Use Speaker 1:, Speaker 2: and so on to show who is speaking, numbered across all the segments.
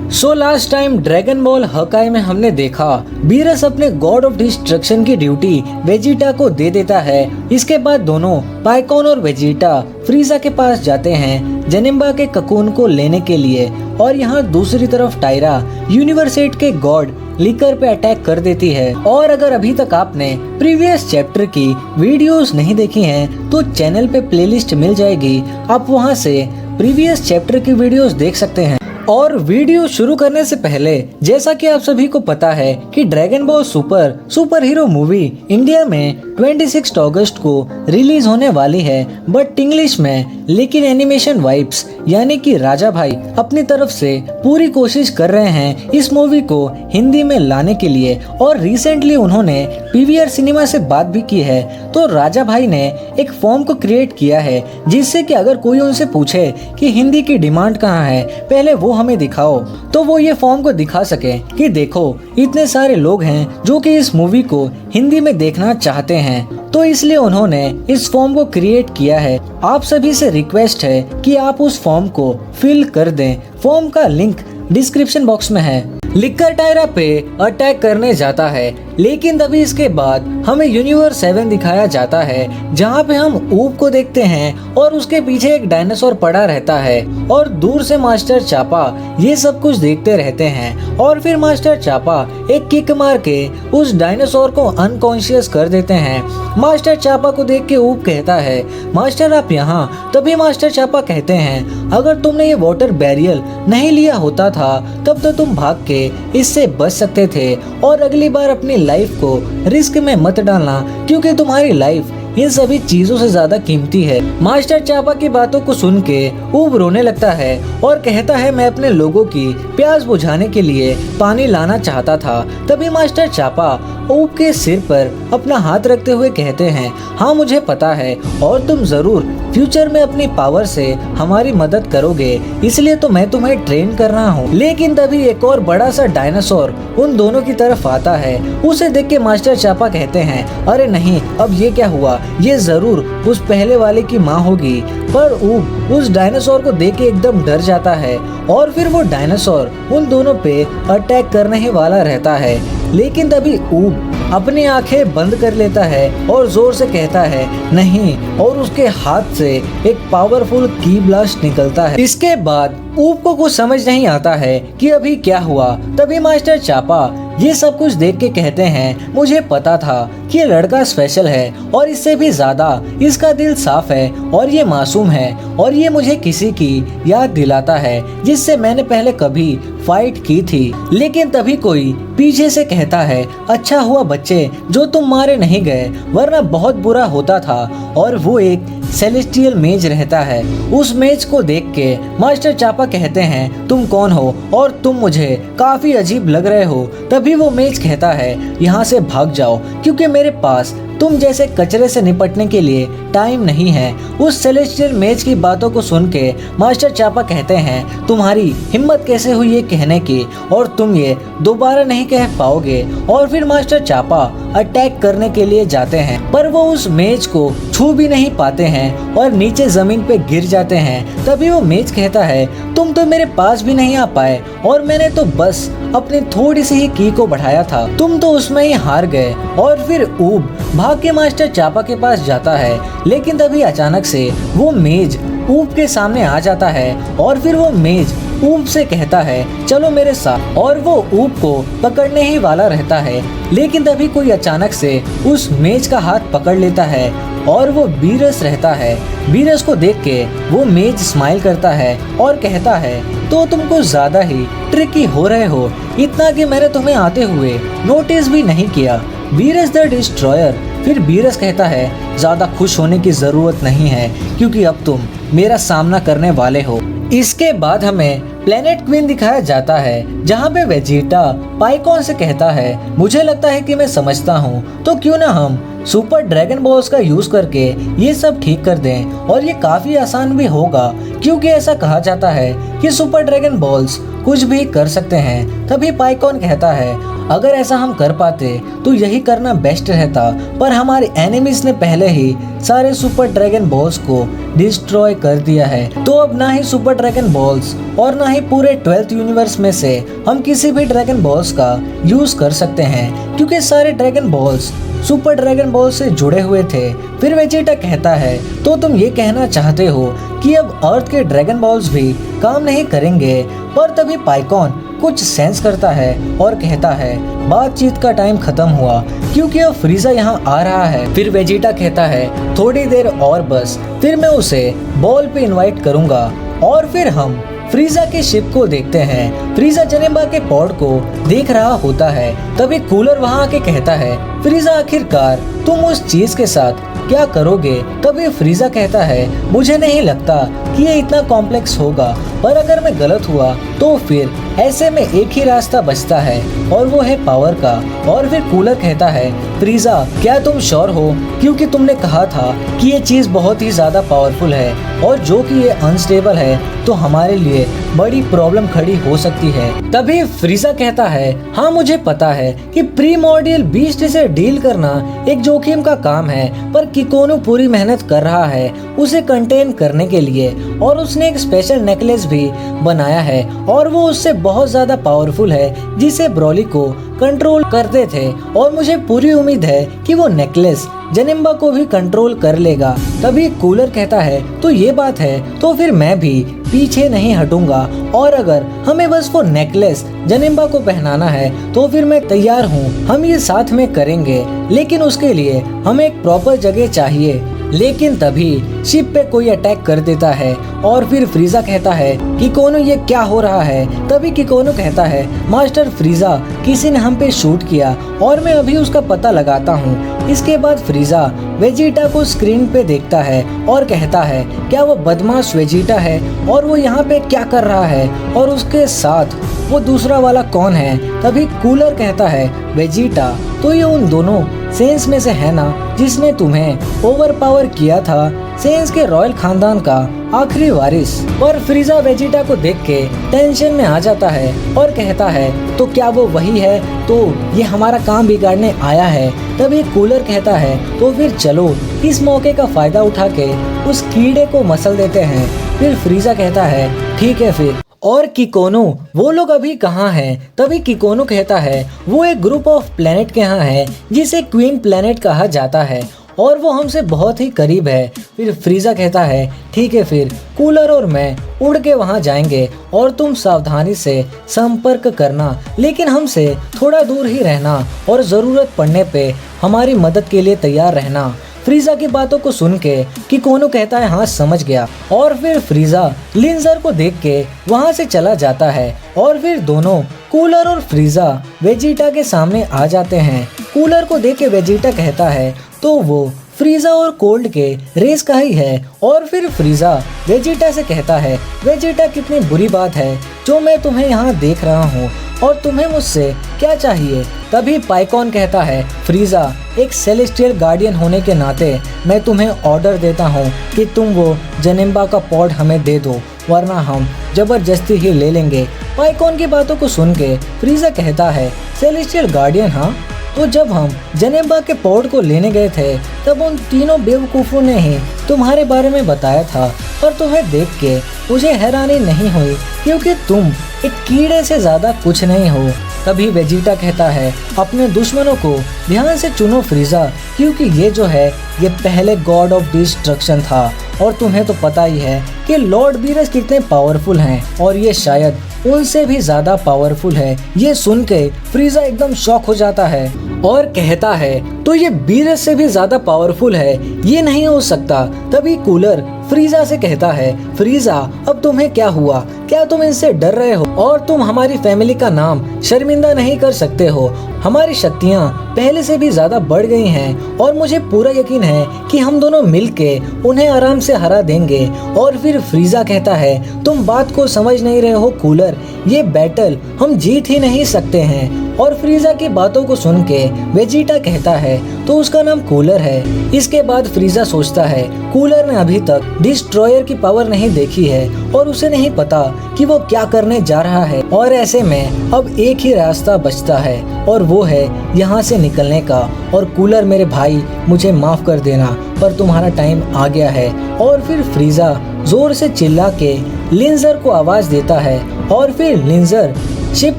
Speaker 1: So last time dragon ball हकाई में हमने देखा बीरस अपने गॉड ऑफ डिस्ट्रक्शन की ड्यूटी वेजिटा को दे देता है। इसके बाद दोनों पाइकॉन और वेजिटा फ्रीजा के पास जाते हैं जेनिम्बा के ककून को लेने के लिए। और यहाँ दूसरी तरफ टायरा यूनिवर्स 8 के गॉड लिकर पे अटैक कर देती है। और अगर अभी तक आपने प्रीवियस चैप्टर की वीडियोस नहीं देखी हैं तो चैनल पे प्लेलिस्ट मिल जाएगी, आप वहां से प्रीवियस चैप्टर की वीडियोस देख सकते हैं। और वीडियो शुरू करने से पहले जैसा कि आप सभी को पता है कि dragon ball super hero movie India में 26 अगस्त को रिलीज होने वाली है बट इंग्लिश में, लेकिन एनिमेशन वाइब्स यानी कि राजा भाई अपनी तरफ से पूरी कोशिश कर रहे हैं इस मूवी को हिंदी में लाने के लिए। और रिसेंटली उन्होंने पीवीआर सिनेमा से बात भी की है। तो राजा भाई ने एक फॉर्म को क्रिएट किया है जिससे कि अगर कोई उनसे पूछे कि हिंदी की डिमांड कहाँ है, पहले वो हमें दिखाओ, तो वो ये फॉर्म को दिखा सके कि देखो इतने सारे लोग हैं जो कि इस मूवी को हिंदी में देखना चाहते हैं। तो इसलिए उन्होंने इस फॉर्म को क्रिएट किया है। आप सभी से रिक्वेस्ट है कि आप उस फॉर्म को फिल कर दें। फॉर्म का लिंक डिस्क्रिप्शन बॉक्स में है। लिकर टायरा पे अटैक करने जाता है, लेकिन तभी इसके बाद हमें यूनिवर्स 7 दिखाया जाता है जहाँ पे हम ऊप को देखते हैं और उसके पीछे एक डायनासोर पड़ा रहता है और दूर से मास्टर चापा ये सब कुछ देखते रहते हैं। और फिर मास्टर चापा एक किक मार के उस डायनासोर को अनकॉन्शियस कर देते हैं। मास्टर चापा को देख के ऊप कहता है, मास्टर आप यहाँ। तभी मास्टर चापा कहते हैं, अगर तुमने ये वाटर बैरियर नहीं लिया होता था तब तो तुम भाग के इससे बच सकते थे और अगली बार अपनी लाइफ को रिस्क में मत डालना, क्योंकि तुम्हारी लाइफ इन सभी चीजों से ज्यादा कीमती है। मास्टर चापा की बातों को सुन के ऊब रोने लगता है और कहता है, मैं अपने लोगों की प्यास बुझाने के लिए पानी लाना चाहता था। तभी मास्टर चापा ऊब के सिर पर अपना हाथ रखते हुए कहते हैं, हाँ मुझे पता है और तुम जरूर फ्यूचर में अपनी पावर से हमारी मदद करोगे, इसलिए तो मैं तुम्हें ट्रेन कर रहा हूँ। लेकिन तभी एक और बड़ा सा डायनासोर उन दोनों की तरफ आता है। उसे देख के मास्टर चापा कहते हैं, अरे नहीं, अब ये क्या हुआ, ये जरूर उस पहले वाले की माँ होगी। पर ऊब उस डायनासोर को देख के एकदम डर जाता है और फिर वो डायनासोर उन दोनों पे अटैक करने ही वाला रहता है। लेकिन तभी ऊब अपनी आंखें बंद कर लेता है और जोर से कहता है नहीं, और उसके हाथ से एक पावरफुल की ब्लास्ट निकलता है। इसके बाद ऊब को कुछ समझ नहीं आता है कि अभी क्या हुआ। तभी मास्टर चापा ये सब कुछ देख के कहते हैं, मुझे पता था कि ये लड़का स्पेशल है और इससे भी ज्यादा इसका दिल साफ है और ये मासूम है और ये मुझे किसी की याद दिलाता है जिससे मैंने पहले कभी फाइट की थी। लेकिन तभी कोई पीछे से कहता है, अच्छा हुआ बच्चे जो तुम मारे नहीं गए, वरना बहुत बुरा होता था। और वो एक सेलेस्टियल मेज रहता है। उस मेज को देख के मास्टर चापा कहते हैं, तुम कौन हो और तुम मुझे काफी अजीब लग रहे हो। तभी वो मेज कहता है, यहाँ से भाग जाओ क्योंकि मेरे पास तुम जैसे कचरे से निपटने के लिए टाइम नहीं है। उस सेलेस्टियल मेज की बातों को सुन के मास्टर चापा कहते हैं, तुम्हारी हिम्मत कैसे हुई ये कहने की, और तुम ये दोबारा नहीं कह पाओगे। और फिर मास्टर चापा अटैक करने के लिए जाते हैं, पर वो उस मेज को छू भी नहीं पाते हैं और नीचे जमीन पे गिर जाते हैं। तभी वो मेज कहता है, तुम तो मेरे पास भी नहीं आ पाए और मैंने तो बस अपनी थोड़ी सी ही की को बढ़ाया था, तुम तो उसमें ही हार गए। और फिर ऊब भाग के मास्टर चापा के पास जाता है, लेकिन तभी अचानक से वो मेज ऊब के सामने आ जाता है और फिर वो मेज ऊब से कहता है, चलो मेरे साथ। और वो ऊब को पकड़ने ही वाला रहता है, लेकिन तभी कोई अचानक से उस मेज का हाथ पकड़ लेता है और वो बीरस रहता है। बीरस को देख के वो मेज स्माइल करता है और कहता है, तो तुम कुछ ज्यादा ही ट्रिकी हो रहे हो, इतना कि मैंने तुम्हें आते हुए नोटिस भी नहीं किया। Beerus the destroyer. फिर बीरस कहता है, ज्यादा खुश होने की जरूरत नहीं है क्योंकि अब तुम मेरा सामना करने वाले हो। इसके बाद हमें प्लेनेट क्वीन दिखाया जाता है जहाँ पे वेजिटा पाइकॉन से कहता है, मुझे लगता है कि मैं समझता हूँ, तो क्यों ना हम सुपर ड्रैगन बॉल्स का यूज करके ये सब ठीक कर दें। और ये काफी आसान भी होगा क्योंकि ऐसा कहा जाता है कि सुपर ड्रैगन बॉल्स कुछ भी कर सकते हैं। तभी पाइकॉन कहता है, अगर ऐसा हम कर पाते तो यही करना बेस्ट रहता, पर हमारे एनिमीज ने पहले ही सारे सुपर ड्रैगन बॉल्स को डिस्ट्रॉय कर दिया है, तो अब ना ही सुपर ड्रैगन बॉल्स और ना ही पूरे 12th यूनिवर्स में से हम किसी भी ड्रैगन बॉल्स का यूज कर सकते हैं, क्योंकि सारे dragon balls super dragon ball से जुड़े हुए थे। फिर वेजिटा कहता है, तो तुम ये कहना चाहते हो कि अब अर्थ के ड्रैगन बॉल्स भी काम नहीं करेंगे? पर तभी पाइकॉन कुछ सेंस करता है और कहता है, बातचीत का टाइम खत्म हुआ, क्योंकि अब फ्रीजा यहाँ आ रहा है। फिर वेजिटा कहता है, थोड़ी देर और बस, फिर मैं उसे बॉल पे इनवाइट करूँगा। और फिर हम फ्रीजा के शिप को देखते हैं। फ्रीजा जनेम्बा के पॉड को देख रहा होता है। तभी कूलर वहाँ आके कहता है, फ्रीजा आखिरकार तुम उस चीज के साथ क्या करोगे? तभी फ्रीजा कहता है, मुझे नहीं लगता कि ये इतना कॉम्प्लेक्स होगा, पर अगर मैं गलत हुआ तो फिर ऐसे में एक ही रास्ता बचता है और वो है पावर का। और फिर कूलर कहता है, फ्रीजा क्या तुम श्योर हो? क्योंकि तुमने कहा था कि ये चीज बहुत ही ज्यादा पावरफुल है और जो कि ये अनस्टेबल है, तो हमारे लिए बड़ी प्रॉब्लम खड़ी हो सकती है। तभी फ्रीजा कहता है, हाँ मुझे पता है कि प्रीमॉर्डियल बीस्ट से डील करना एक जोखिम का काम है, पर किकोनो पूरी मेहनत कर रहा है उसे कंटेन करने के लिए, और उसने एक स्पेशल नेकलेस भी बनाया है और वो उससे बहुत ज्यादा पावरफुल है, जिसे ब्रॉली को कंट्रोल करते थे। और मुझे पूरी उम्मीद है कि वो नेकलेस जनेम्बा को भी कंट्रोल कर लेगा। तभी कूलर कहता है, तो ये बात है तो फिर मैं भी पीछे नहीं हटूंगा, और अगर हमें बस वो नेकलेस जनेम्बा को पहनाना है तो फिर मैं तैयार हूँ, हम ये साथ में करेंगे, लेकिन उसके लिए हमें एक प्रॉपर जगह चाहिए। लेकिन तभी शिप पे कोई अटैक कर देता है और फिर फ्रीजा कहता है, किकोनो ये क्या हो रहा है? तभी किकोनो कहता है, मास्टर फ्रीजा किसी ने हम पे शूट किया और मैं अभी उसका पता लगाता हूँ। इसके बाद फ्रीजा वेजिटा को स्क्रीन पे देखता है और कहता है, क्या वो बदमाश वेजिटा है और वो यहाँ पे क्या कर रहा है, और उसके साथ वो दूसरा वाला कौन है? तभी कूलर कहता है, वेजिटा तो ये उन दोनों सेंस में से है ना जिसने तुम्हें ओवर पावर किया था, सेंस के रॉयल खानदान का आखिरी वारिस। पर फ्रीजा वेजिटा को देख के टेंशन में आ जाता है और कहता है, तो क्या वो वही है? तो ये हमारा काम बिगाड़ने आया है। तभी कूलर कहता है, तो फिर चलो इस मौके का फायदा उठा के उस कीड़े को मसल देते हैं। फिर फ्रीजा कहता है, ठीक है फिर। और किकोनो वो लोग अभी कहाँ हैं? तभी किकोनो कहता है, वो एक ग्रुप ऑफ प्लेनेट के यहाँ है जिसे क्वीन प्लेनेट कहा जाता है और वो हमसे बहुत ही करीब है। फिर फ्रीजा कहता है, ठीक है फिर कूलर और मैं उड़ के वहाँ जाएंगे और तुम सावधानी से संपर्क करना, लेकिन हमसे थोड़ा दूर ही रहना और ज़रूरत पड़ने पे हमारी मदद के लिए तैयार रहना। फ्रीजा की बातों को सुन के किकोनो कहता है, हाँ समझ गया। और फिर फ्रीजा लिंजर को देख के वहाँ से चला जाता है और फिर दोनों कूलर और फ्रीजा वेजिटा के सामने आ जाते हैं। कूलर को देख के वेजिटा कहता है, तो वो फ्रीजा और कोल्ड के रेस का ही है। और फिर फ्रीजा वेजिटा से कहता है, वेजिटा कितनी बुरी बात है जो मैं तुम्हें यहाँ देख रहा हूँ और तुम्हें मुझसे क्या चाहिए? तभी पाइकॉन कहता है, फ्रीजा एक सेलेस्टियल गार्डियन होने के नाते मैं तुम्हें ऑर्डर देता हूँ कि तुम वो जनेम्बा का पॉड हमें दे दो, वरना हम जबरदस्ती ही ले लेंगे। पाइकॉन की बातों को सुन के फ्रीजा कहता है, सेलेस्टियल गार्डियन? हाँ, तो जब हम जनेम्बा के पॉड को लेने गए थे तब उन तीनों बेवकूफ़ों ने ही तुम्हारे बारे में बताया था, और तुम्हें देख के मुझे हैरानी नहीं हुई क्योंकि तुम एक कीड़े से ज़्यादा कुछ नहीं हो। तभी वेजिटा कहता है, अपने दुश्मनों को ध्यान से चुनो फ्रीजा, क्योंकि ये जो है ये पहले गॉड ऑफ डिस्ट्रक्शन था और तुम्हें तो पता ही है कि लॉर्ड बीरस कितने पावरफुल हैं और ये शायद उनसे भी ज्यादा पावरफुल है। ये सुन के फ्रीजा एकदम शॉक हो जाता है और कहता है, तो ये बीरस से भी ज्यादा पावरफुल है, ये नहीं हो सकता। तभी कूलर फ्रीजा से कहता है, फ्रीजा अब तुम्हें क्या हुआ? क्या तुम इनसे डर रहे हो? और तुम हमारी फैमिली का नाम शर्मिंदा नहीं कर सकते हो। हमारी शक्तियाँ पहले से भी ज्यादा बढ़ गई हैं और मुझे पूरा यकीन है कि हम दोनों मिलके उन्हें आराम से हरा देंगे। और फिर फ्रीजा कहता है, तुम बात को समझ नहीं रहे हो कूलर, ये बैटल हम जीत ही नहीं सकते हैं। और फ्रीजा की बातों को सुन के वेजिटा कहता है, तो उसका नाम कूलर है। इसके बाद फ्रीजा सोचता है, कूलर ने अभी तक डिस्ट्रॉयर की पावर नहीं देखी है और उसे नहीं पता कि वो क्या करने जा रहा है। और ऐसे में अब एक ही रास्ता बचता है और वो है यहाँ से निकलने का। और कूलर मेरे भाई मुझे माफ कर देना, पर तुम्हारा टाइम आ गया है। और फिर फ्रीजा जोर से चिल्ला के लिंजर को आवाज देता है और फिर लिंजर शिप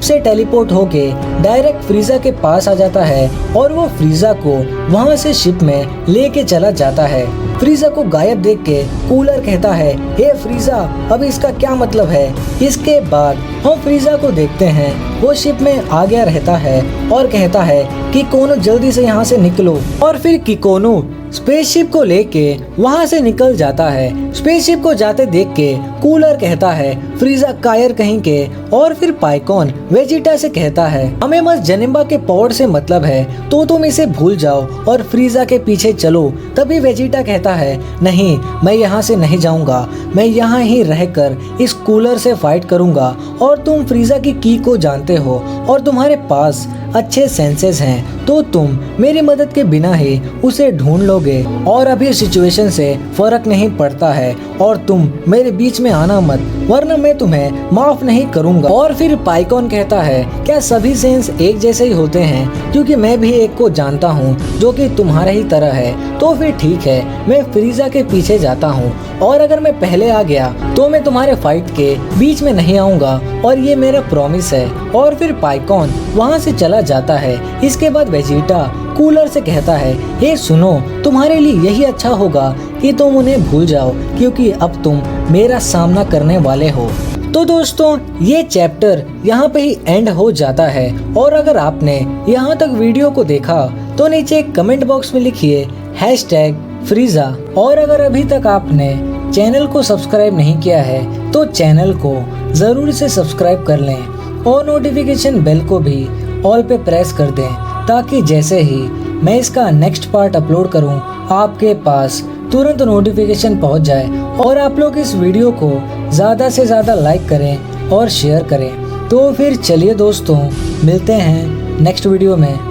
Speaker 1: से टेलीपोर्ट होके डायरेक्ट फ्रीजा के पास आ जाता है और वो फ्रीजा को वहाँ से शिप में लेके चला जाता है। फ्रीजा को गायब देख के कूलर कहता है, हे फ्रीजा, अब इसका क्या मतलब है। इसके बाद हम फ्रीजा को देखते हैं, वो शिप में आ गया रहता है और कहता है कि किकोनो जल्दी से यहाँ से निकलो। और फिर किकोनो स्पेसशिप को लेके वहाँ से निकल जाता है। स्पेसशिप को जाते देख के कूलर कहता है, फ्रीजा कायर कहीं के। और फिर पाइकॉन वेजिटा से कहता है, हमें बस जनिम्बा के पावर से मतलब है, तो तुम इसे भूल जाओ और फ्रीजा के पीछे चलो। तभी वेजिटा कहता है, नहीं, मैं यहाँ से नहीं जाऊँगा, मैं यहाँ ही रहकर इस कूलर से फाइट करूँगा। और तुम फ्रीजा की की को जानते हो और तुम्हारे पास अच्छे सेंसेस हैं, तो तुम मेरी मदद के बिना ही उसे ढूंढ लोगे। और अभी सिचुएशन से फर्क नहीं पड़ता है और तुम मेरे बीच में आना मत, वरना मैं तुम्हें माफ नहीं करूंगा। और फिर पाइकॉन कहता है, क्या सभी सेंस एक जैसे ही होते हैं? क्योंकि मैं भी एक को जानता हूँ जो कि तुम्हारे ही तरह है। तो फिर ठीक है, मैं फ्रीजा के पीछे जाता हूँ और अगर मैं पहले आ गया तो मैं तुम्हारे फाइट के बीच में नहीं आऊंगा और ये मेरा प्रॉमिस है। और फिर पाइकॉन वहाँ से चला जाता है। इसके बाद वेजिटा कूलर से कहता है, हे सुनो, तुम्हारे लिए यही अच्छा होगा कि तुम उन्हें भूल जाओ, क्योंकि अब तुम मेरा सामना करने वाले हो। तो दोस्तों, ये चैप्टर यहाँ पे ही एंड हो जाता है। और अगर आपने यहाँ तक वीडियो को देखा तो नीचे कमेंट बॉक्स में लिखिए #फ्रीजा। और अगर अभी तक आपने चैनल को सब्सक्राइब नहीं किया है तो चैनल को जरूर से सब्सक्राइब कर लें और नोटिफिकेशन बेल को भी ऑल पे प्रेस कर दें, ताकि जैसे ही मैं इसका नेक्स्ट पार्ट अपलोड करूं आपके पास तुरंत नोटिफिकेशन पहुंच जाए। और आप लोग इस वीडियो को ज़्यादा से ज़्यादा लाइक करें और शेयर करें। तो फिर चलिए दोस्तों, मिलते हैं नेक्स्ट वीडियो में।